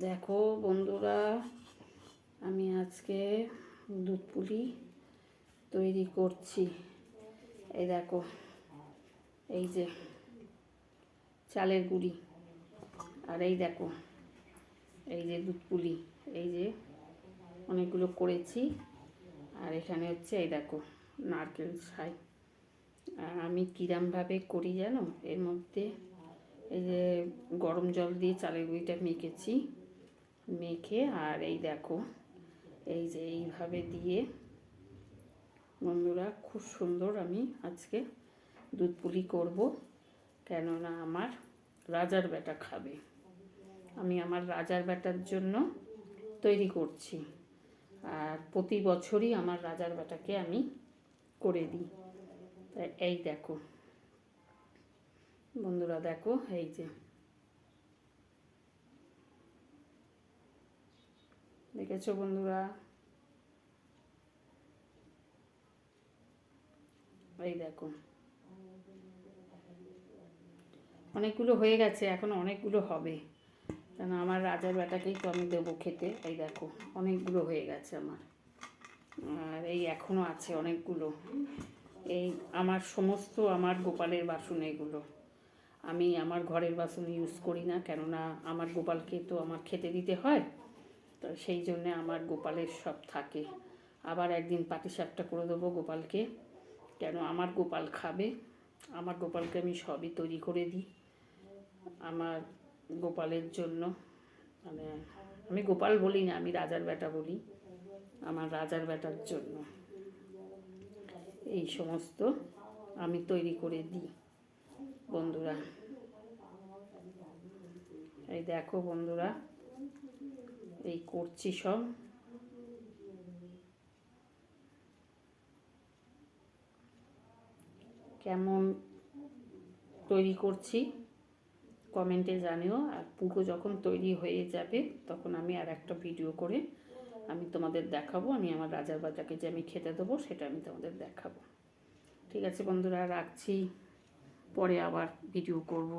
দেখো বন্ধুরা, আমি আজকে দুধ পুলি তৈরি করছি। এই দেখো, এই যে চালের গুঁড়ি, আর এই দেখো এই যে দুধ পুলি, এই যে অনেকগুলো করেছি। আর এখানে হচ্ছে এই দেখো নারকেল ছাই। আর আমি কিরমভাবে করি জানো, এর মধ্যে এই যে গরম জল দিয়ে চালের গুঁড়িটা মেখেছি, মেখে আর এই দেখো এই যে এইভাবে দিয়ে বন্ধুরা খুব সুন্দর আমি আজকে দুধ পুলি করব। কেননা আমার রাজার বেটা খাবে, আমি আমার রাজার বেটার জন্য তৈরি করছি। আর প্রতি বছরই আমার রাজার বেটাকে আমি করে দিই। তাই এই দেখো বন্ধুরা, দেখো এই যে দেখেছো বন্ধুরা, এই দেখো অনেকগুলো হয়ে গেছে, এখন অনেকগুলো হবে, কেন আমার রাজার বেটাকেই তো আমি দেবো খেতে। এই দেখো অনেকগুলো হয়ে গেছে আমার, আর এই এখনও আছে অনেকগুলো। এই আমার সমস্ত আমার গোপালের বাসন এগুলো, আমি আমার ঘরের বাসন ইউজ করি না, কেননা আমার গোপালকে তো আমার খেতে দিতে হয়, তো সেই জন্যে আমার গোপালের সব থাকে। আবার একদিন পাটিসাপটা করে দেবো গোপালকে, কেন আমার গোপাল খাবে। আমার গোপালকে আমি সবই তৈরি করে দিই আমার গোপালের জন্য। মানে আমি গোপাল বলি না, আমি রাজার বেটা বলি, আমার রাজার বেটার জন্য এই সমস্ত আমি তৈরি করে দিই বন্ধুরা। এই দেখো বন্ধুরা, এই করছি সব। কেমন তৈরি করছি কমেন্টে জানিও। আর পুরো যখন তৈরি হয়ে যাবে তখন আমি আর একটা ভিডিও করে আমি তোমাদের দেখাবো, আমি আমার রাজার বাজাকে যে আমি খেতে দেবো সেটা আমি তোমাদের দেখাবো। ঠিক আছে বন্ধুরা, রাখছি, পরে আবার ভিডিও করব।